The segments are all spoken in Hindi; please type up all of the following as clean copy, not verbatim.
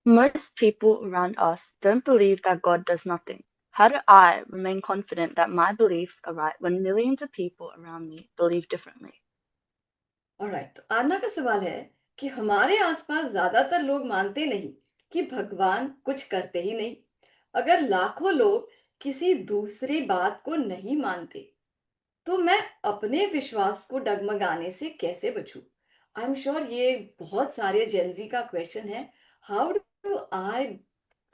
Most people around us don't believe that God does nothing. How do I remain confident that my beliefs are right when millions of people around me believe differently? Alright, तो आना का सवाल है कि हमारे आसपास ज्यादातर लोग मानते नहीं कि भगवान कुछ करते ही नहीं। अगर लाखों लोग किसी दूसरी बात को नहीं मानते, तो मैं अपने विश्वास को डगमगाने से कैसे बचूं? आई एम श्योर ये बहुत सारे जेंजी का क्वेश्चन है। How do I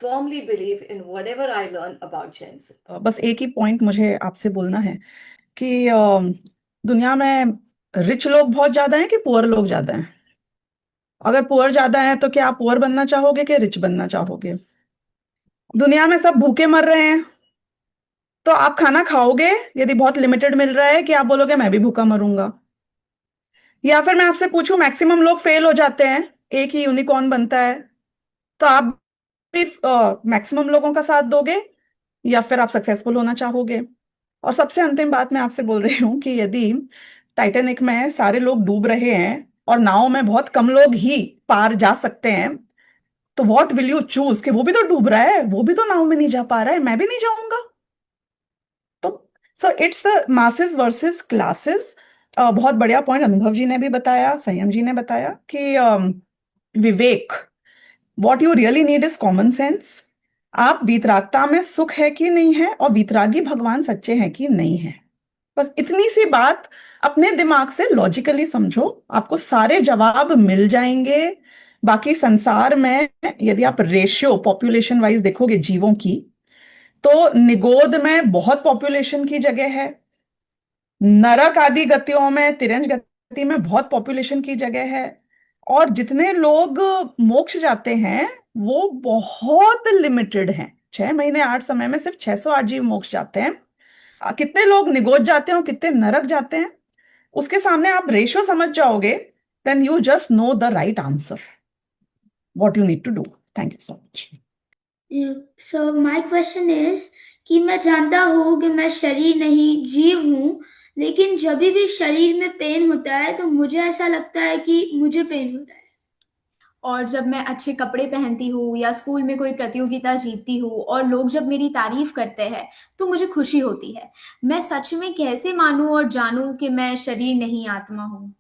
firmly believe in whatever I learn about gens? बस एक ही पॉइंट मुझे आपसे बोलना है कि दुनिया में रिच लोग बहुत ज्यादा हैं कि पुअर लोग ज्यादा हैं। अगर पुअर ज्यादा हैं तो क्या आप पुअर बनना चाहोगे कि रिच बनना चाहोगे? दुनिया में सब भूखे मर रहे हैं तो आप खाना खाओगे यदि बहुत लिमिटेड मिल रहा है, कि आप बोलोगे मैं भी भूखा मरूंगा? या फिर मैं आपसे पूछूं, मैक्सिमम लोग फेल हो जाते हैं, एक ही यूनिकॉर्न बनता है, तो आप भी मैक्सिमम लोगों का साथ दोगे या फिर आप सक्सेसफुल होना चाहोगे? और सबसे अंतिम बात मैं आपसे बोल रही हूँ कि यदि टाइटैनिक में सारे लोग डूब रहे हैं और नाव में बहुत कम लोग ही पार जा सकते हैं, तो व्हाट विल यू चूज? कि वो भी तो डूब रहा है, वो भी तो नाव में नहीं जा पा रहा है, मैं भी नहीं जाऊंगा। तो so it's the masses versus classes. बहुत बढ़िया पॉइंट अनुभव जी ने भी बताया, संयम जी ने बताया कि Vivek, what you really need is common sense. आप वीतरागता में सुख है कि नहीं है, और वीतरागी भगवान सच्चे हैं कि नहीं है। बस इतनी सी बात अपने दिमाग से लॉजिकली समझो, आपको सारे जवाब मिल जाएंगे। बाकी संसार में यदि आप रेशियो पॉपुलेशन वाइज देखोगे जीवों की, तो निगोद में बहुत पॉपुलेशन की जगह है, नरक आदि गतियों में, तिरंज गति में बहुत पॉपुलेशन की जगह है, और जितने लोग मोक्ष जाते हैं वो बहुत लिमिटेड हैं। 6 महीने 8 समय में सिर्फ 608 जीव मोक्ष जाते हैं। कितने लोग निगोज जाते हैं और कितने नरक जाते हैं, उसके सामने आप रेशियो समझ जाओगे, then you just know the right answer what you need to do. Thank you so much. So my question is कि मैं जानता हूँ कि मैं शरीर नहीं जीव हूँ, लेकिन जब भी शरीर में पेन होता है तो मुझे ऐसा लगता है कि मुझे पेन हो रहा है। और जब मैं अच्छे कपड़े पहनती हूँ या स्कूल में कोई प्रतियोगिता जीतती हूँ और लोग जब मेरी तारीफ करते हैं तो मुझे खुशी होती है। मैं सच में कैसे मानूं और जानूं कि मैं शरीर नहीं आत्मा हूँ?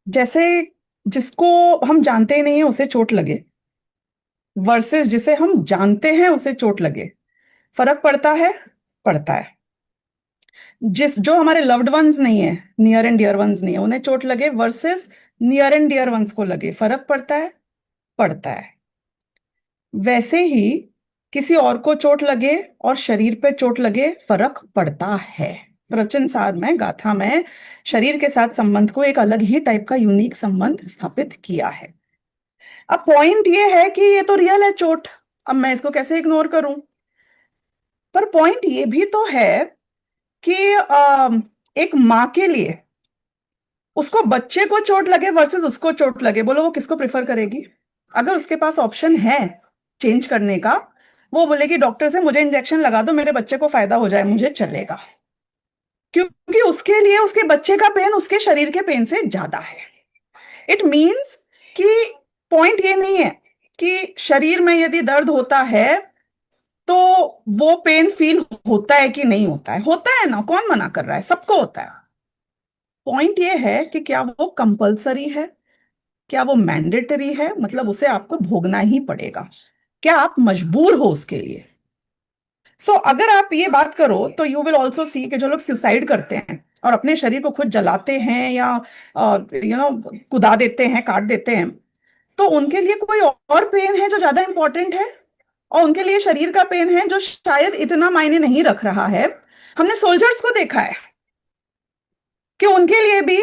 जैसे जिसको हम जानते ही नहीं है उसे चोट लगे, वर्सेस जिसे हम जानते हैं उसे चोट लगे, फर्क पड़ता है? पड़ता है। जो हमारे लव्ड वंस नहीं है, नियर एंड डियर वंस नहीं है, उन्हें चोट लगे, versus near and dear ones को लगे, फर्क पड़ता है? पड़ता है। वैसे ही किसी और को चोट लगे और शरीर पे चोट लगे, फर्क पड़ता है। प्रवचन सार में, गाथा में शरीर के साथ संबंध को एक अलग ही टाइप का यूनिक संबंध स्थापित किया है। अब पॉइंट ये है कि ये तो रियल है चोट, अब मैं इसको कैसे इग्नोर करूं? पर पॉइंट ये भी तो है कि एक माँ के लिए उसको बच्चे को चोट लगे वर्सेस उसको चोट लगे, बोलो वो किसको प्रेफर करेगी? अगर उसके पास ऑप्शन है चेंज करने का, वो बोलेगी डॉक्टर से मुझे इंजेक्शन लगा दो, मेरे बच्चे को फायदा हो जाए, मुझे चलेगा, क्योंकि उसके लिए उसके बच्चे का पेन उसके शरीर के पेन से ज्यादा है। इट मीन्स कि पॉइंट ये नहीं है कि शरीर में यदि दर्द होता है तो वो पेन फील होता है कि नहीं होता है। होता है ना, कौन मना कर रहा है, सबको होता है। पॉइंट ये है कि क्या वो कंपल्सरी है, क्या वो मैंडेटरी है, मतलब उसे आपको भोगना ही पड़ेगा, क्या आप मजबूर हो उसके लिए? अगर आप ये बात करो तो यू विल ऑल्सो सी कि जो लोग सुसाइड करते हैं और अपने शरीर को खुद जलाते हैं या कुदा देते हैं, काट देते हैं, तो उनके लिए कोई और पेन है जो ज्यादा इंपॉर्टेंट है, और उनके लिए शरीर का पेन है जो शायद इतना मायने नहीं रख रहा है। हमने सोल्जर्स को देखा है कि उनके लिए भी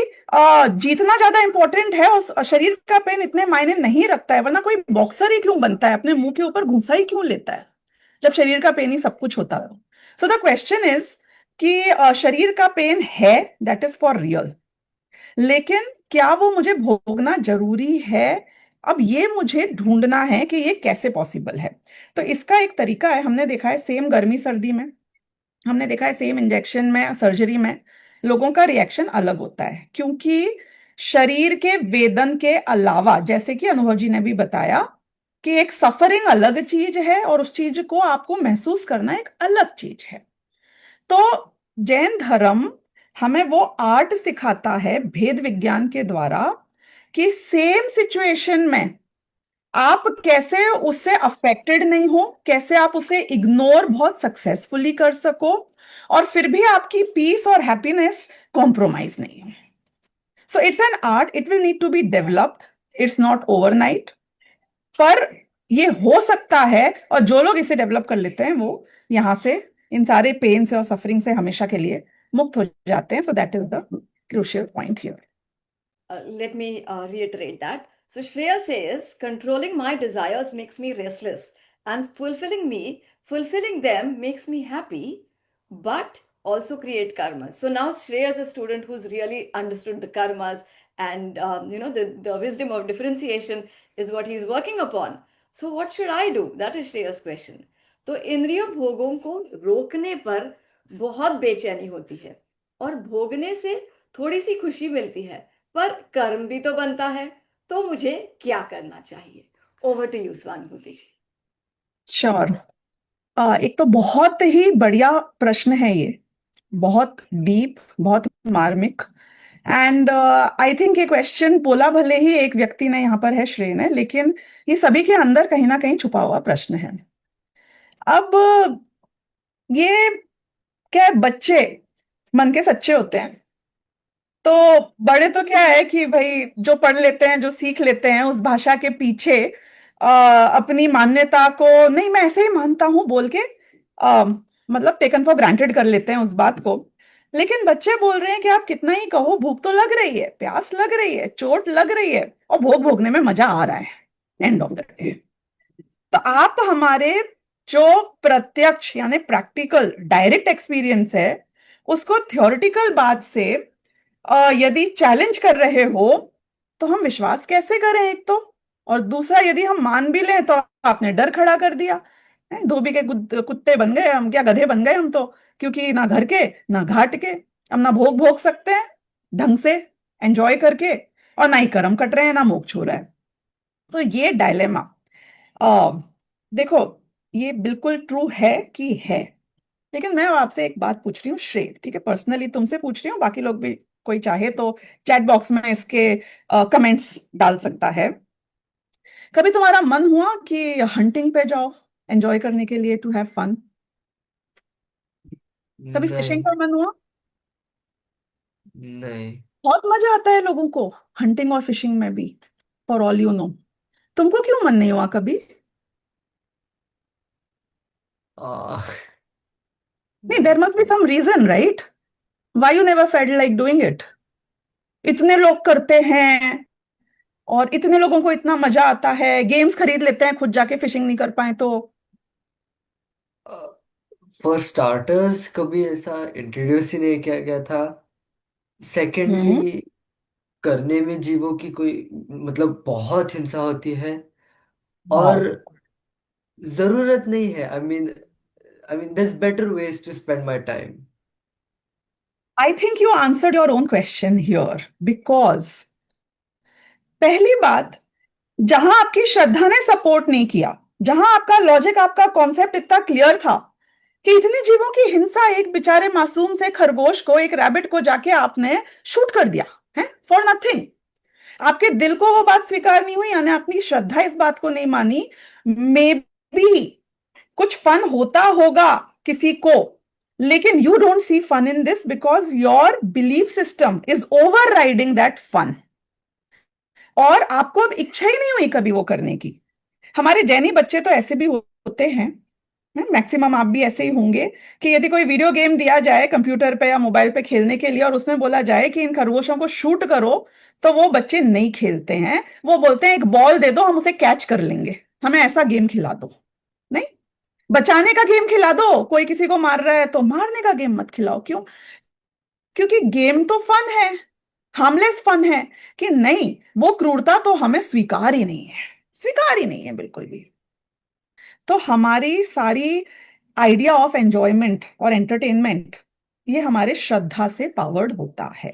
जीतना ज्यादा इंपॉर्टेंट है और शरीर का पेन इतने मायने नहीं रखता है। वरना कोई बॉक्सर ही क्यों बनता है, अपने मुंह के ऊपर घूंसा ही क्यों लेता है, जब शरीर का पेन ही सब कुछ होता है? सो द क्वेश्चन इज कि शरीर का पेन है, दैट इज फॉर रियल, लेकिन क्या वो मुझे भोगना जरूरी है? अब ये मुझे ढूंढना है कि ये कैसे पॉसिबल है। तो इसका एक तरीका है, हमने देखा है सेम गर्मी सर्दी में, हमने देखा है सेम इंजेक्शन में, सर्जरी में, लोगों का रिएक्शन अलग होता है, क्योंकि शरीर के वेदन के अलावा, जैसे कि अनुभव जी ने भी बताया, कि एक सफरिंग अलग चीज है और उस चीज को आपको महसूस करना एक अलग चीज है। तो जैन धर्म हमें वो आर्ट सिखाता है भेद विज्ञान के द्वारा कि सेम सिचुएशन में आप कैसे उससे अफेक्टेड नहीं हो, कैसे आप उसे इग्नोर बहुत सक्सेसफुली कर सको, और फिर भी आपकी पीस और हैप्पीनेस कॉम्प्रोमाइज नहीं हो। So it's an art, it will need to be developed, it's not overnight, पर ये हो सकता है। और जो लोग इसे डेवलप कर लेते हैं वो यहां से, इन सारे पेन से और सफरिंग से हमेशा के लिए मुक्त हो जाते हैं। सो that is the crucial point here. Let me reiterate that. So Shreya says, controlling my desires makes me restless, and fulfilling them makes me happy, but also create karma. So now Shreya is a student who's really understood the karmas, and the wisdom of differentiation is what he's working upon. So what should I do? That is Shreya's question. तो इंद्रिय भोगों को रोकने पर बहुत बेचैनी होती है, और भोगने से थोड़ी सी खुशी मिलती है, पर कर्म भी तो बनता है, तो मुझे क्या करना चाहिए? Over to you Swanubhuti ji. Sure. एक तो बहुत ही बढ़िया प्रश्न है ये, बहुत डीप, बहुत मार्मिक, एंड आई थिंक ये क्वेश्चन बोला भले ही एक व्यक्ति ने यहाँ पर है, श्रेय ने, लेकिन ये सभी के अंदर कहीं ना कहीं छुपा हुआ प्रश्न है। अब ये क्या है, बच्चे मन के सच्चे होते हैं, तो बड़े तो क्या है कि भाई जो पढ़ लेते हैं, जो सीख लेते हैं, उस भाषा के पीछे अपनी मान्यता को नहीं मैं ऐसे ही मानता हूं बोल के मतलब टेकन फॉर ग्रांटेड कर लेते हैं उस बात को। लेकिन बच्चे बोल रहे हैं कि आप कितना ही कहो, भूख तो लग रही है, प्यास लग रही है, चोट लग रही है, और भोग भोगने में मजा आ रहा है एंड ऑफ द डे। तो आप हमारे जो प्रत्यक्ष यानी प्रैक्टिकल डायरेक्ट एक्सपीरियंस है उसको थ्योरेटिकल बात से यदि चैलेंज कर रहे हो तो हम विश्वास कैसे करें, एक तो, और दूसरा यदि हम मान भी लें तो आपने डर खड़ा कर दिया। धोबी के कुत्ते बन गए हम, क्या गधे बन गए हम तो, क्योंकि ना घर के ना घाट के हम ना भोग भोग सकते हैं ढंग से एंजॉय करके, और ना ही कर्म कट रहे हैं, ना मोक्ष हो रहा है। तो ये डायलेमा देखो, ये बिल्कुल ट्रू है कि है, लेकिन मैं आपसे एक बात पूछ रही हूँ श्रेय, ठीक है, पर्सनली तुमसे पूछ रही हूँ, बाकी लोग भी कोई चाहे तो चैट बॉक्स में इसके कमेंट्स डाल सकता है। कभी तुम्हारा मन हुआ कि हंटिंग पे जाओ एंजॉय करने के लिए, टू हैव फन? कभी फिशिंग नहीं। पर मन हुआ? नहीं। बहुत मजा आता है लोगों को हंटिंग और फिशिंग में भी, फॉर ऑल यू नो। तुमको क्यों मन नहीं हुआ कभी? आ, नहीं, there must be some reason, right? Why you never felt like doing it? इतने लोग करते हैं और इतने लोगों को इतना मजा आता है, गेम्स खरीद लेते हैं, खुद जाके फिशिंग नहीं कर पाए तो। फॉर स्टार्टर्स कभी ऐसा इंट्रोड्यूस ही नहीं किया गया था। हम्म। सेकेंडली, करने में जीवों की कोई मतलब बहुत हिंसा होती है, और वाओ। जरूरत नहीं है। I mean there's better ways to spend my time. I think you answered your own question here, because पहली बात, जहां आपकी श्रद्धा ने सपोर्ट नहीं किया, जहां आपका लॉजिक, आपका कॉन्सेप्ट इतना क्लियर था कि इतने जीवों की हिंसा, एक बेचारे मासूम से खरगोश को, एक रैबिट को जाके आपने शूट कर दिया है फॉर नथिंग, आपके दिल को वो बात स्वीकार नहीं हुई, यानी अपनी श्रद्धा इस बात को नहीं मानी। मे बी कुछ फन होता होगा किसी को, लेकिन you don't see fun in this because your belief system is overriding that fun, और आपको अब इच्छा ही नहीं हुई कभी वो करने की। हमारे जैनी बच्चे तो ऐसे भी होते हैं, मैक्सिमम आप भी ऐसे ही होंगे, कि यदि कोई वीडियो गेम दिया जाए कंप्यूटर पे या मोबाइल पे खेलने के लिए और उसमें बोला जाए कि इन खरगोशों को शूट करो, तो वो बच्चे नहीं खेलते हैं, वो बोलते हैं एक बॉल दे दो, हम उसे कैच कर लेंगे, हमें ऐसा गेम खिला दो। नहीं, बचाने का गेम खिला दो, कोई किसी को मार रहा है तो मारने का गेम मत खिलाओ। क्यों? क्योंकि गेम तो फन है, हार्मलेस फन है, कि नहीं, वो क्रूरता तो हमें स्वीकार ही नहीं है, स्वीकार ही नहीं है बिल्कुल भी। तो हमारी सारी आइडिया ऑफ एंजॉयमेंट और एंटरटेनमेंट ये हमारे श्रद्धा से पावर्ड होता है।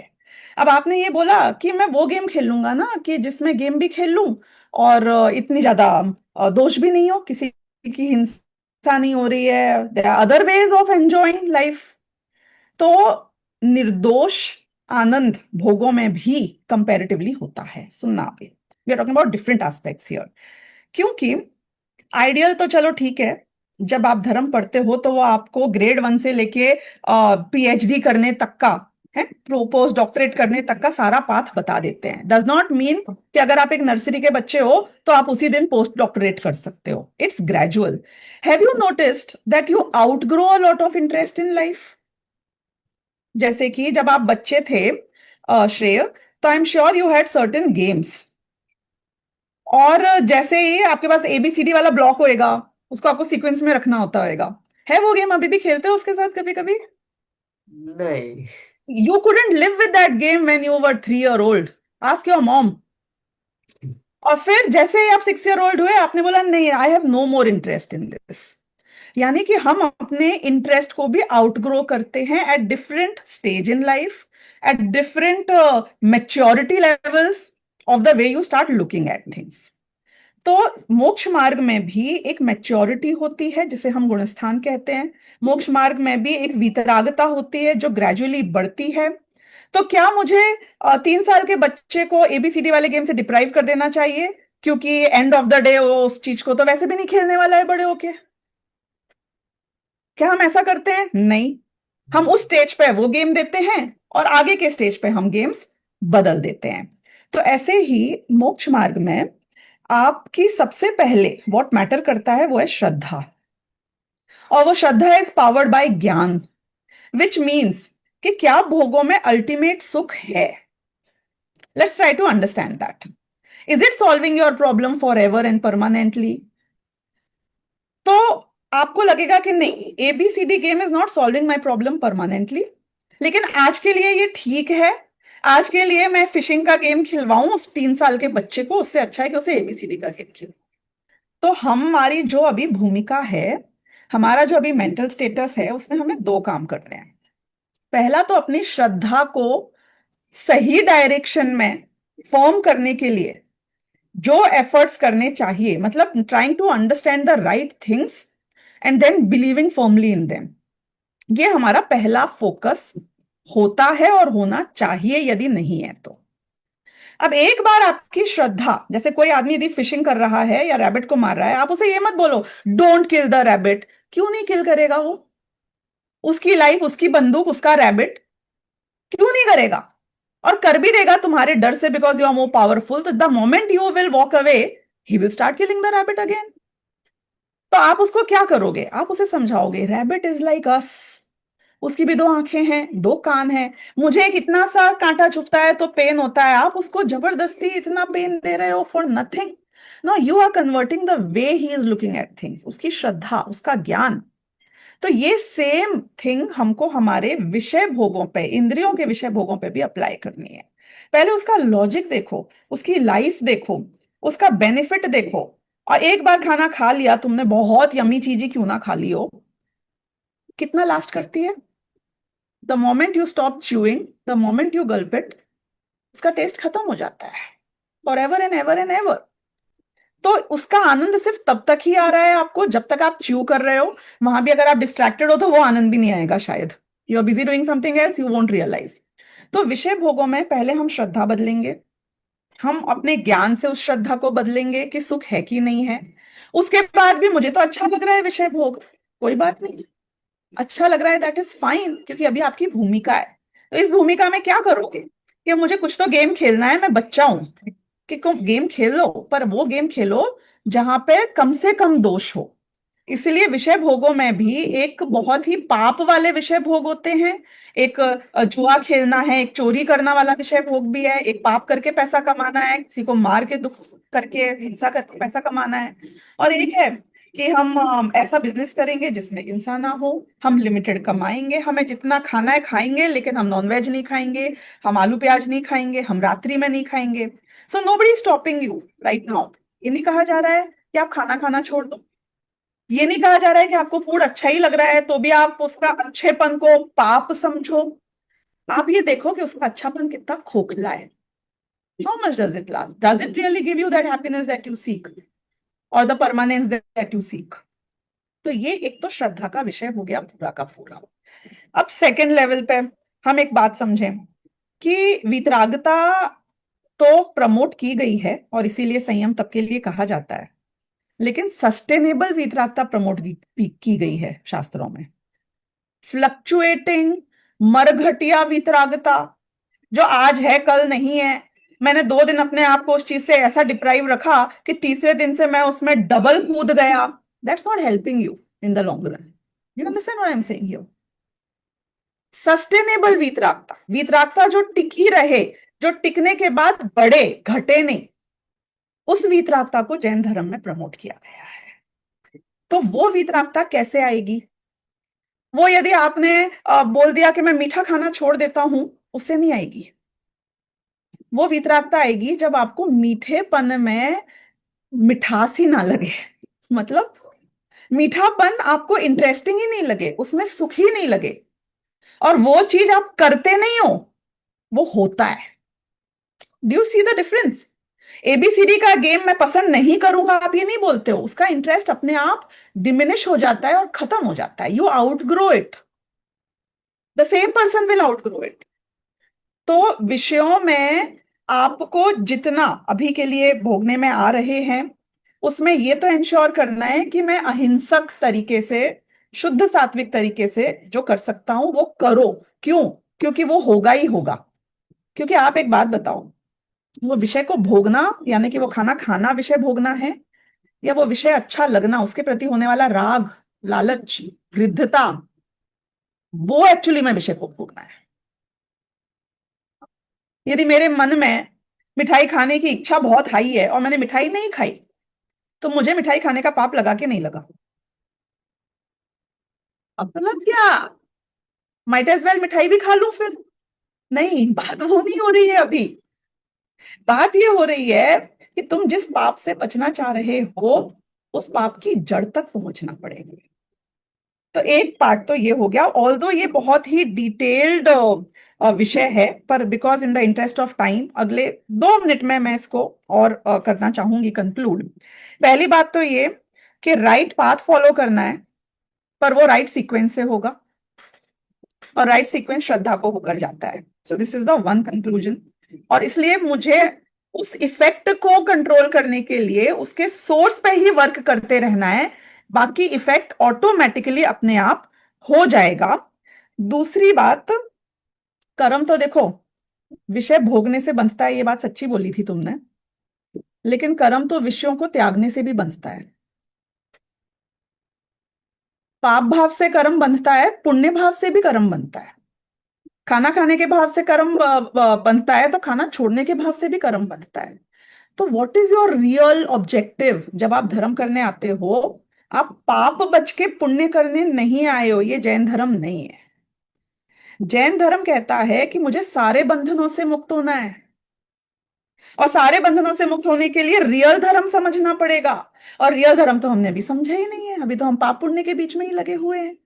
अब आपने ये बोला कि मैं वो गेम खेल लूंगा ना कि जिसमें गेम भी खेल लूं और इतनी ज्यादा दोष भी नहीं हो, किसी की हिंसा नहीं हो रही है, there are other ways of enjoying life. तो निर्दोष आनंद भोगों में भी कंपैरेटिवली होता है। सुनना आप, we are talking about different aspects here. क्योंकि आइडियल तो चलो ठीक है, जब आप धर्म पढ़ते हो तो वो आपको ग्रेड 1 से लेके पीएचडी करने तक का है, पोस्ट डॉक्टरेट करने तक का सारा पाथ बता देते हैं। डज नॉट मीन कि अगर आप एक नर्सरी के बच्चे हो तो आप उसी दिन पोस्ट डॉक्टरेट कर सकते हो। It's gradual. Have you noticed that you outgrow a lot of interest in life? जैसे कि जब आप बच्चे थे श्रेय, तो आई am sure you had certain games, और जैसे ही आपके पास एबीसीडी वाला ब्लॉक होएगा, उसको आपको सीक्वेंस में रखना होता होगा। है वो गेम अभी भी खेलते हो उसके साथ कभी कभी? नहीं। You couldn't live with that game when you were 3 year old. Ask your mom. और फिर जैसे ही आप 6 year old हुए, आपने बोला नहीं, I have no more interest in this. यानी कि हम अपने इंटरेस्ट को भी आउटग्रो करते हैं at different stage in life, at different maturity levels of the way you start looking at things. तो मोक्ष मार्ग में भी एक मैच्योरिटी होती है जिसे हम गुणस्थान कहते हैं। मोक्ष मार्ग में भी एक वितरागता होती है जो ग्रेजुअली बढ़ती है। तो क्या मुझे 3 साल के बच्चे को एबीसीडी वाले गेम से डिप्राइव कर देना चाहिए, क्योंकि एंड ऑफ द डे वो उस चीज को तो वैसे भी नहीं खेलने वाला है बड़े होके? क्या हम ऐसा करते हैं? नहीं। हम उस स्टेज पे वो गेम देते हैं और आगे के स्टेज पे हम गेम्स बदल देते हैं। तो ऐसे ही मोक्ष मार्ग में आपकी सबसे पहले व्हाट मैटर करता है वो है श्रद्धा, और वो श्रद्धा इज पावर्ड बाय ज्ञान, विच मीन्स कि क्या भोगों में अल्टीमेट सुख है। Let's try to understand that. Is it solving your problem forever and permanently? तो आपको लगेगा कि नहीं, ABCD game is not solving my problem permanently, लेकिन आज के लिए ये ठीक है। आज के लिए मैं फिशिंग का गेम खिलवाऊं उस 3 साल के बच्चे को, उससे अच्छा है कि उसे एबीसीडी का गेम खिलवाऊं। तो हमारी जो अभी भूमिका है, हमारा जो अभी मेंटल स्टेटस है, उसमें हमें 2 काम करने हैं। पहला तो अपनी श्रद्धा को सही डायरेक्शन में फॉर्म करने के लिए जो एफर्ट्स करने चाहिए, मतलब trying to understand the right things and then believing firmly in them, ये हमारा पहला फोकस होता है और होना चाहिए, यदि नहीं है तो। अब एक बार आपकी श्रद्धा, जैसे कोई आदमी यदि फिशिंग कर रहा है या रैबिट को मार रहा है, आप उसे ये मत बोलो डोंट किल द रैबिट। क्यों नहीं किल करेगा वो? उसकी लाइफ, उसकी बंदूक, उसका रैबिट, क्यों नहीं करेगा? और कर भी देगा तुम्हारे डर से, because you are more powerful. तो the moment you will walk away, he will start killing the rabbit again. तो आप उसको क्या करोगे? आप उसे समझाओगे रैबिट इज लाइक अस, उसकी भी 2 आंखें हैं, 2 कान हैं। मुझे एक इतना सा कांटा चुभता है तो पेन होता है, आप उसको जबरदस्ती इतना पेन दे रहे हो for nothing. No, you are converting the way he is looking at things, उसकी श्रद्धा, उसका ज्ञान। तो ये सेम थिंग हमको हमारे विषय भोगों पे, इंद्रियों के विषय भोगों पे भी अप्लाई करनी है। पहले उसका लॉजिक देखो, उसकी लाइफ देखो, उसका बेनिफिट देखो। और एक बार खाना खा लिया तुमने, बहुत यमी चीज ही क्यों ना खा ली हो, कितना लास्ट करती है? The moment you stop chewing, the moment you Gulp it, उसका टेस्ट खत्म हो जाता है for ever and ever and ever. तो उसका आनंद सिर्फ तब तक ही आ रहा है आपको जब तक आप च्यू कर रहे हो। वहां भी अगर आप डिस्ट्रैक्टेड हो तो वो आनंद भी नहीं आएगा शायद। You are busy doing something else, you won't realise. तो विषय भोगों में पहले हम श्रद्धा बदलेंगे, हम अपने ज्ञान से उस श्रद्धा को बदलेंगे कि सुख है कि नहीं है। उसके बाद भी मुझे तो अच्छा लग रहा है विषय भोग, कोई बात नहीं, अच्छा लग रहा है, दैट इज फाइन, क्योंकि अभी आपकी भूमिका है। तो इस भूमिका में क्या करोगे कि मुझे कुछ तो गेम खेलना है, मैं बच्चा हूं, कि गेम खेल लो, पर वो गेम खेलो जहां पे कम से कम दोष हो। इसलिए विषय भोगों में भी एक बहुत ही पाप वाले विषय भोग होते हैं। एक जुआ खेलना है, एक चोरी करना वाला विषय भोग भी है, एक पाप करके पैसा कमाना है, किसी को मार के दुख करके हिंसा करके पैसा कमाना है, और एक है कि हम ऐसा बिजनेस करेंगे जिसमें हिंसा ना हो, हम लिमिटेड कमाएंगे, हमें जितना खाना है खाएंगे, लेकिन हम नॉनवेज नहीं खाएंगे, हम आलू प्याज नहीं खाएंगे, हम रात्रि में नहीं खाएंगे। So nobody stopping you right now. ये नहीं कहा जा रहा है कि आप खाना खाना छोड़ दो, ये नहीं कहा जा रहा है कि आपको फूड अच्छा ही लग रहा है तो भी आप उसका अच्छेपन को पाप समझो। आप ये देखो कि उसका अच्छापन कितना खोखला है। How much does it last? Does it really give you that happiness that you seek or the permanence that you seek? तो ये एक तो श्रद्धा का विषय हो गया पूरा का पूरा। अब सेकंड लेवल पे हम एक बात समझें कि वितरागता तो प्रमोट की गई है और इसीलिए संयम तब के लिए कहा जाता है, लेकिन सस्टेनेबल वितरागता प्रमोट की गई है शास्त्रों में। फ्लक्चुएटिंग मरघटिया वितरागता जो आज है कल नहीं है, मैंने 2 दिन अपने आप को उस चीज से ऐसा डिप्राइव रखा कि तीसरे दिन से मैं उसमें डबल कूद गया, that's not helping you in the long run. You understand what I am saying here? Sustainable वितरागता, वितरागता जो टिकी रहे, जो टिकने के बाद बढ़े, घटे नहीं, उस वितरागता को जैन धर्म में प्रमोट किया गया है। तो वो वितरागता कैसे आएगी? वो यदि आपने बोल दिया कि मैं मीठा खाना छोड़ देता हूं, उससे नहीं आएगी। वो वितरागता आएगी जब आपको मीठेपन में मिठास ही ना लगे, मतलब मीठापन आपको इंटरेस्टिंग ही नहीं लगे, उसमें सुख ही नहीं लगे, और वो चीज आप करते नहीं हो, वो होता है। Do you see the difference? ABCD का गेम मैं पसंद नहीं करूंगा आप ये नहीं बोलते हो, उसका इंटरेस्ट अपने आप डिमिनिश हो जाता है और खत्म हो जाता है। You outgrow it, the same person will outgrow it. तो विषयों में आपको जितना अभी के लिए भोगने में आ रहे हैं, उसमें ये तो इंश्योर करना है कि मैं अहिंसक तरीके से, शुद्ध सात्विक तरीके से जो कर सकता हूं वो करो। क्यों? क्योंकि वो होगा ही होगा। क्योंकि आप एक बात बताओ, वो विषय को भोगना यानी कि वो खाना खाना विषय भोगना है, या वो विषय अच्छा लगना, उसके प्रति होने वाला राग, लालच, गृद्धता, वो एक्चुअली में विषय को भोगना है। यदि मेरे मन में मिठाई खाने की इच्छा बहुत हाई है और मैंने मिठाई नहीं खाई, तो मुझे मिठाई खाने का पाप लगा के नहीं लगा? अब तो लग गया, माइट एज वेल मिठाई भी खा लूं फिर। नहीं, बात वो नहीं हो रही है अभी। बात ये हो रही है कि तुम जिस पाप से बचना चाह रहे हो, उस पाप की जड़ तक पहुंचना पड़ेगा। तो एक पार्ट तो ये हो गया, ऑल्दो ये बहुत ही डिटेल्ड विषय है, पर because in the interest of time अगले 2 मिनट में मैं इसको और करना चाहूंगी कंक्लूड। पहली बात तो ये कि राइट पाथ फॉलो करना है, पर वो राइट सीक्वेंस से होगा, और राइट सीक्वेंस श्रद्धा को होकर जाता है। So this is the one conclusion. और इसलिए मुझे उस इफेक्ट को कंट्रोल करने के लिए उसके सोर्स पे ही वर्क करते रहना है, बाकी इफेक्ट ऑटोमेटिकली अपने आप हो जाएगा। दूसरी बात, कर्म तो देखो विषय भोगने से बंधता है, ये बात सच्ची बोली थी तुमने, लेकिन कर्म तो विषयों को त्यागने से भी बंधता है। पाप भाव से कर्म बंधता है, पुण्य भाव से भी कर्म बनता है। खाना खाने के भाव से कर्म बनता है, तो खाना छोड़ने के भाव से भी कर्म बनता है। तो what is your real objective? जब आप धर्म करने आते हो, आप पाप बच के पुण्य करने नहीं आए हो। ये जैन धर्म नहीं है। जैन धर्म कहता है कि मुझे सारे बंधनों से मुक्त होना है, और सारे बंधनों से मुक्त होने के लिए रियल धर्म समझना पड़ेगा। और रियल धर्म तो हमने अभी समझा ही नहीं है, अभी तो हम पाप पुण्य के बीच में ही लगे हुए हैं।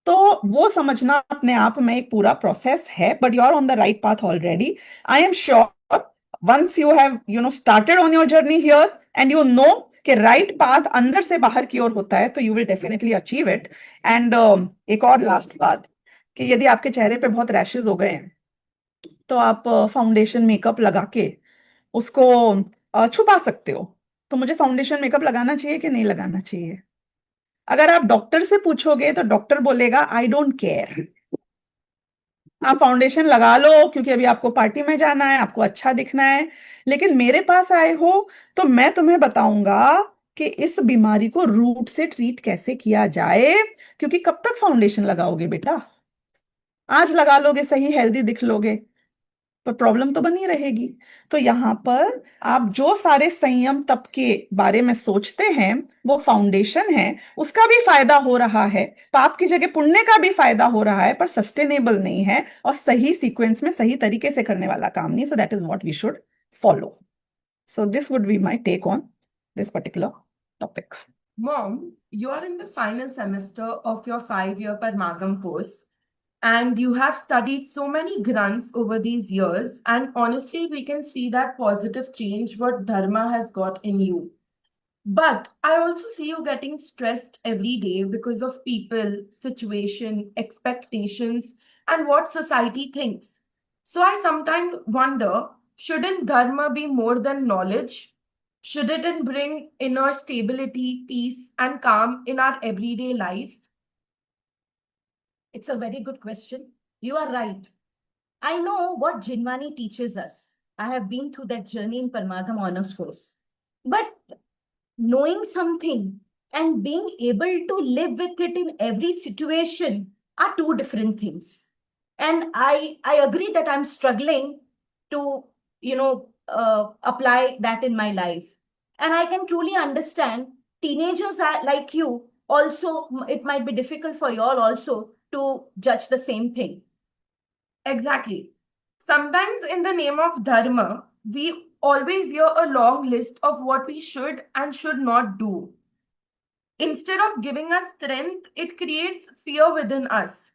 तो वो समझना अपने आप में एक पूरा प्रोसेस है, but you are on the right path already. I am sure once you have started on your journey here and you know कि राइट पाथ अंदर से बाहर की ओर होता है, तो you will definitely achieve it. And एक और लास्ट बात, कि यदि आपके चेहरे पे बहुत रैशेज हो गए हैं, तो आप फाउंडेशन मेकअप लगा के उसको छुपा सकते हो। तो मुझे फाउंडेशन मेकअप लगाना चाहिए कि नहीं लगाना चाहिए? अगर आप डॉक्टर से पूछोगे तो डॉक्टर बोलेगा आई डोंट केयर, आप फाउंडेशन लगा लो क्योंकि अभी आपको पार्टी में जाना है, आपको अच्छा दिखना है। लेकिन मेरे पास आए हो तो मैं तुम्हें बताऊंगा कि इस बीमारी को रूट से ट्रीट कैसे किया जाए। क्योंकि कब तक फाउंडेशन लगाओगे बेटा? आज लगा लोगे, सही हेल्दी दिख लोगे, पर प्रॉब्लम तो बनी रहेगी। तो यहां पर आप जो सारे संयम तप के बारे में सोचते हैं, वो फाउंडेशन है, उसका भी फायदा हो रहा है, पाप की जगह पुण्य का भी फायदा हो रहा है, पर सस्टेनेबल नहीं है और सही सीक्वेंस में सही तरीके से करने वाला काम नहीं। So that is what we should follow. So this would be my take on this particular topic. Mom, you are in the final semester of your 5-year Parmagam course, And you have studied so many grunts over these years, and honestly, we can see that positive change what dharma has got in you. But I also see you getting stressed every day because of people, situation, expectations, and what society thinks. So I sometimes wonder, shouldn't dharma be more than knowledge? Should it bring inner stability, peace, and calm in our everyday life? It's a very good question. You are right. I know what Jinwani teaches us. I have been through that journey in Parmagam honors course. But knowing something and being able to live with it in every situation are two different things. And I agree that I'm struggling to, apply that in my life. And I can truly understand teenagers are like you also, it might be difficult for you all also to judge the same thing. Exactly. Sometimes, in the name of dharma, we always hear a long list of what we should and should not do. Instead of giving us strength, it creates fear within us.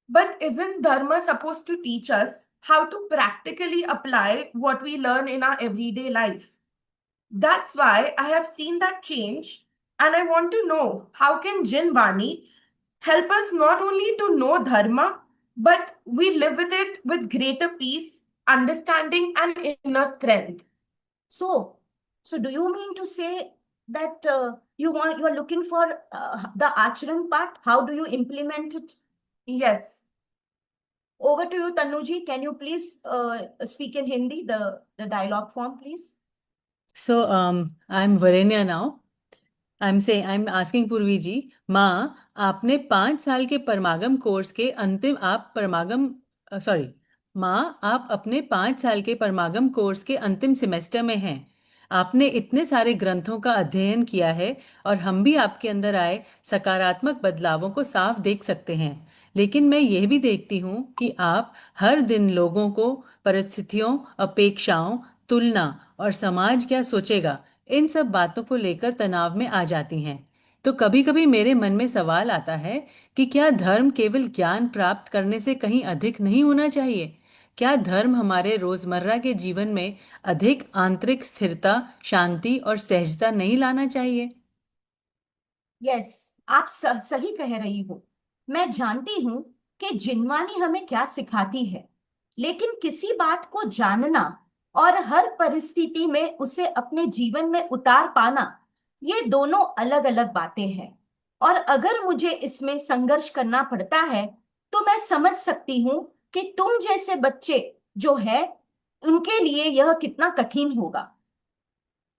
But isn't dharma supposed to teach us how to practically apply what we learn in our everyday life? That's why I have seen that change, and I want to know how can Jinvani help us not only to know dharma, but we live with it with greater peace, understanding, and inner strength. So, so do you mean to say that you are looking for the acharan part? How do you implement it? Yes. Over to you, Tanuji. Can you please speak in Hindi, the dialogue form, please? So I'm Varenya now. I'm asking पूर्वी जी, माँ आपने 5 साल के परमागम कोर्स के अंतिम आप परमागम सॉरी माँ आप अपने 5 साल के परमागम कोर्स के अंतिम सेमेस्टर में हैं। आपने इतने सारे ग्रंथों का अध्ययन किया है और हम भी आपके अंदर आए सकारात्मक बदलावों को साफ देख सकते हैं। लेकिन मैं यह भी देखती हूँ कि आप हर दिन लोगों को परिस्थितियों, अपेक्षाओं, तुलना और समाज क्या सोचेगा, इन सब बातों को लेकर तनाव में आ जाती हैं। तो कभी कभी मेरे मन में सवाल आता है कि क्या धर्म केवल ज्ञान प्राप्त करने से कहीं अधिक नहीं होना चाहिए? क्या धर्म हमारे रोजमर्रा के जीवन में अधिक आंतरिक स्थिरता, शांति और सहजता नहीं लाना चाहिए? यस, आप सही कह रही हो। मैं जानती हूँ कि जिनवानी हमें क्या सिखाती है, लेकिन किसी बात को जानना और हर परिस्थिति में उसे अपने जीवन में उतार पाना, ये दोनों अलग अलग बातें हैं। और अगर मुझे इसमें संघर्ष करना पड़ता है, तो मैं समझ सकती हूँ कि तुम जैसे बच्चे जो है, उनके लिए यह कितना कठिन होगा।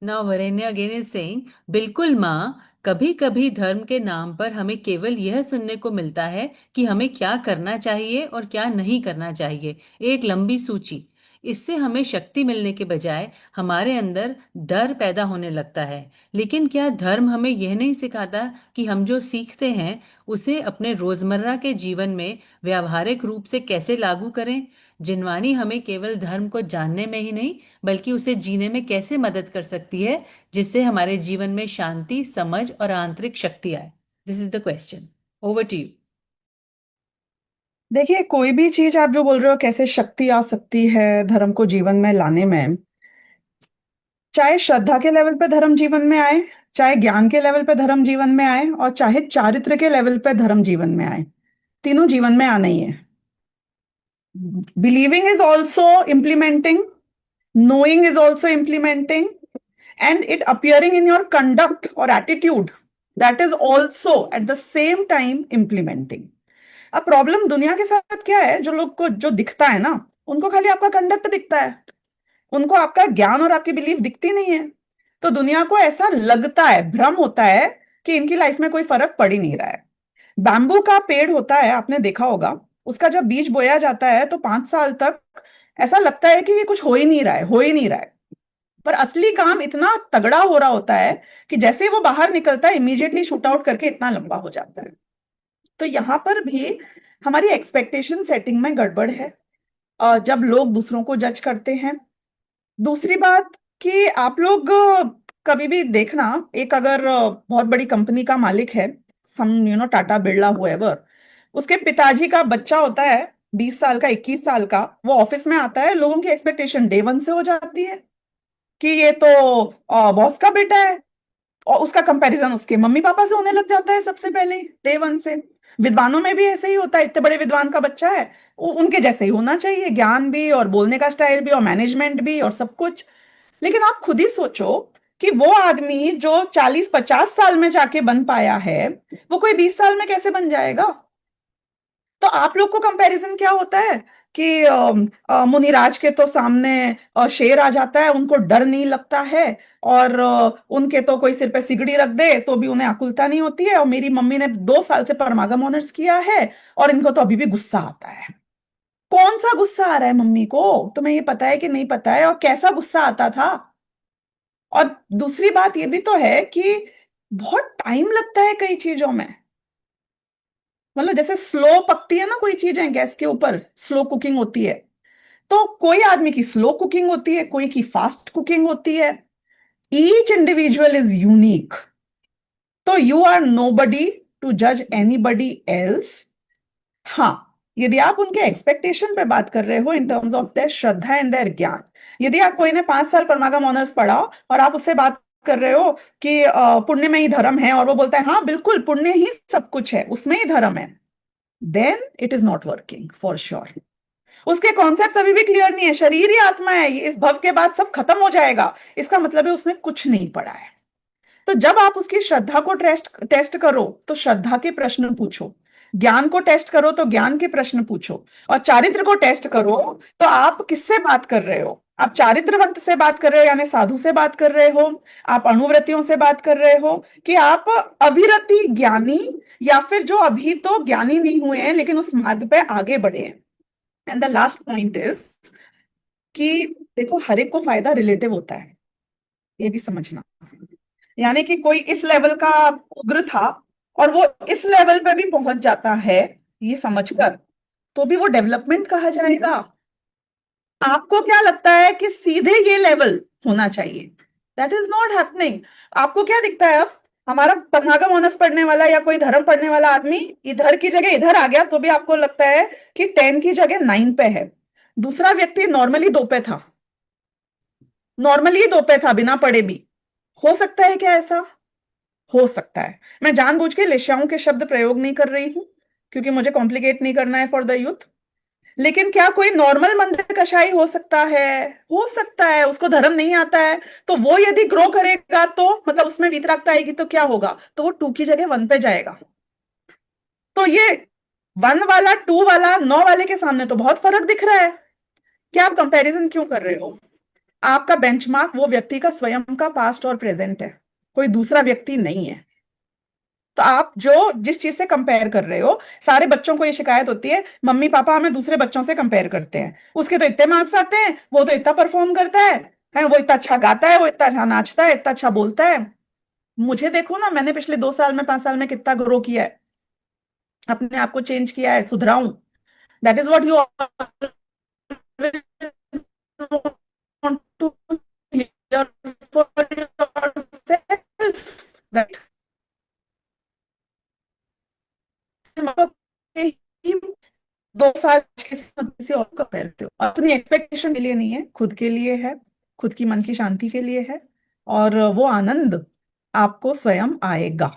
Now Varenya again is saying, बिल्कुल माँ, कभी कभी धर्म के नाम पर हमें केवल यह सुनने को मिलता है कि हमें क्या करना चाहिए और क्या नहीं करना चाहिए, एक लंबी सूची। इससे हमें शक्ति मिलने के बजाय हमारे अंदर डर पैदा होने लगता है। लेकिन क्या धर्म हमें यह नहीं सिखाता कि हम जो सीखते हैं उसे अपने रोजमर्रा के जीवन में व्यावहारिक रूप से कैसे लागू करें? जिनवानी हमें केवल धर्म को जानने में ही नहीं बल्कि उसे जीने में कैसे मदद कर सकती है, जिससे हमारे जीवन में शांति, समझ और आंतरिक शक्ति आए। This is the question. Over to you. देखिए, कोई भी चीज आप जो बोल रहे हो कैसे शक्ति आ सकती है धर्म को जीवन में लाने में, चाहे श्रद्धा के लेवल पे धर्म जीवन में आए, चाहे ज्ञान के लेवल पे धर्म जीवन में आए, और चाहे चारित्र के लेवल पे धर्म जीवन में आए, तीनों जीवन में आना ही है। Believing is also implementing, knowing is also implementing, and it appearing in your conduct or attitude, that is also at the same time implementing. अब प्रॉब्लम दुनिया के साथ क्या है, जो लोग को जो दिखता है ना, उनको खाली आपका कंडक्ट दिखता है, उनको आपका ज्ञान और आपकी बिलीफ दिखती नहीं है। तो दुनिया को ऐसा लगता है, भ्रम होता है कि इनकी लाइफ में कोई फर्क पड़ ही नहीं रहा है। बैम्बू का पेड़ होता है, आपने देखा होगा, उसका जब बीज बोया जाता है तो 5 साल तक ऐसा लगता है कि ये कुछ हो ही नहीं रहा है, हो ही नहीं रहा है। पर असली काम इतना तगड़ा हो रहा होता है कि जैसे ही वो बाहर निकलता है इमीडिएटली शूट आउट करके इतना लंबा हो जाता है। तो यहाँ पर भी हमारी एक्सपेक्टेशन सेटिंग में गड़बड़ है, जब लोग दूसरों को जज करते हैं। दूसरी बात कि आप लोग कभी भी देखना, एक अगर बहुत बड़ी कंपनी का मालिक है, सम टाटा बिरला हुएवर, उसके पिताजी का बच्चा होता है 20 साल का, 21 साल का, वो ऑफिस में आता है, लोगों की एक्सपेक्टेशन डे 1 से हो जाती है कि ये तो बॉस का बेटा है, और उसका कंपैरिजन उसके मम्मी पापा से होने लग जाता है सबसे पहले डे 1 से। विद्वानों में भी ऐसे ही होता है, इतने बड़े विद्वान का बच्चा है, उनके जैसे ही होना चाहिए, ज्ञान भी और बोलने का स्टाइल भी और मैनेजमेंट भी और सब कुछ। लेकिन आप खुद ही सोचो कि वो आदमी जो 40-50 साल में जाके बन पाया है, वो कोई 20 साल में कैसे बन जाएगा? तो आप लोग को कंपैरिजन क्या होता है कि मुनिराज के तो सामने शेर आ जाता है, उनको डर नहीं लगता है, और उनके तो कोई सिर पे सिगड़ी रख दे तो भी उन्हें अकुलता नहीं होती है, और मेरी मम्मी ने 2 साल से परमागम ऑनर्स किया है और इनको तो अभी भी गुस्सा आता है। कौन सा गुस्सा आ रहा है मम्मी को? तुम्हें ये पता है कि नहीं पता है? और कैसा गुस्सा आता था? और दूसरी बात ये भी तो है कि बहुत टाइम लगता है कई चीजों में। मतलब जैसे स्लो पकती है ना कोई चीजें, गैस के ऊपर स्लो कुकिंग होती है, तो कोई आदमी की स्लो कुकिंग होती है, कोई की फास्ट कुकिंग होती है। Each individual is unique. तो यू आर नोबडी टू जज एनीबडी एल्स। हाँ, यदि आप उनके एक्सपेक्टेशन पे बात कर रहे हो in terms of their shraddha and their gyan, यदि आप कोई ने 5 साल परमागम ऑनर्स पढ़ा और आप उससे बात कर रहे हो कि पुण्य में ही धर्म है, और वो बोलता है हाँ बिल्कुल पुण्य ही सब कुछ है, उसमें ही धर्म है, then it is not working for sure. उसके कॉन्सेप्ट अभी भी क्लियर नहीं है, शरीर ही आत्मा है, ये इस भव के बाद सब खत्म हो जाएगा, इसका मतलब है उसने कुछ नहीं पढ़ा है। तो जब आप उसकी श्रद्धा को टेस्ट करो तो श्रद्धा के प्रश्न पूछो, ज्ञान को टेस्ट करो तो ज्ञान के प्रश्न पूछो, और चारित्र को टेस्ट करो तो आप किससे बात कर रहे हो? आप चारित्रवंत से बात कर रहे हो, यानी साधु से बात कर रहे हो, आप अणुव्रतियों से बात कर रहे हो, कि आप अविरति ज्ञानी, या फिर जो अभी तो ज्ञानी नहीं हुए हैं लेकिन उस मार्ग पे आगे बढ़े हैं। And the last point is कि देखो, हर एक को फायदा रिलेटिव होता है, ये भी समझना। यानी कि कोई इस लेवल का उग्र था और वो इस लेवल पे भी पहुंच जाता है ये समझकर, तो भी वो डेवलपमेंट कहा जाएगा? आपको क्या लगता है कि सीधे ये लेवल होना चाहिए? That is not happening. आपको क्या दिखता है? अब हमारा परमागम ऑनर्स पढ़ने वाला या कोई धर्म पढ़ने वाला आदमी इधर की जगह इधर आ गया तो भी आपको लगता है कि 10 की जगह 9 पे है। दूसरा व्यक्ति नॉर्मली 2 पे था, नॉर्मली 2 पे था बिना पढ़े भी। हो सकता है क्या ऐसा? हो सकता है। मैं जानबूझ के लेश्याओं के शब्द प्रयोग नहीं कर रही हूं क्योंकि मुझे कॉम्प्लिकेट नहीं करना है फॉर द यूथ। लेकिन क्या कोई नॉर्मल मंदिर कशाई हो सकता है? हो सकता है। उसको धर्म नहीं आता है तो वो यदि ग्रो करेगा तो मतलब उसमें वितरागता आएगी तो क्या होगा? तो वो 2 की जगह 1 पे जाएगा। तो ये 1 वाला 2 वाला 9 वाले के सामने तो बहुत फर्क दिख रहा है। क्या आप कंपैरिजन क्यों कर रहे हो? आपका बेंचमार्क वो व्यक्ति का स्वयं का पास्ट और प्रेजेंट है, कोई दूसरा व्यक्ति नहीं है। तो आप जो जिस चीज से कंपेयर कर रहे हो, सारे बच्चों को ये शिकायत होती है मम्मी पापा हमें दूसरे बच्चों से कंपेयर करते हैं, उसके तो इतने मार्क्स आते हैं, वो तो इतना परफॉर्म करता है, वो इतना अच्छा गाता है, वो इतना अच्छा नाचता है, इतना अच्छा बोलता है। मुझे देखो ना, मैंने पिछले 2 साल में 5 साल में कितना ग्रो किया है, अपने आप को चेंज किया है, सुधरा हूं। That is what you want to hear for yourself, right? 2 साल किसी और का करते हो, अपनी एक्सपेक्टेशन के लिए नहीं है, खुद के लिए है, खुद की मन की शांति के लिए है, और वो आनंद आपको स्वयं आएगा।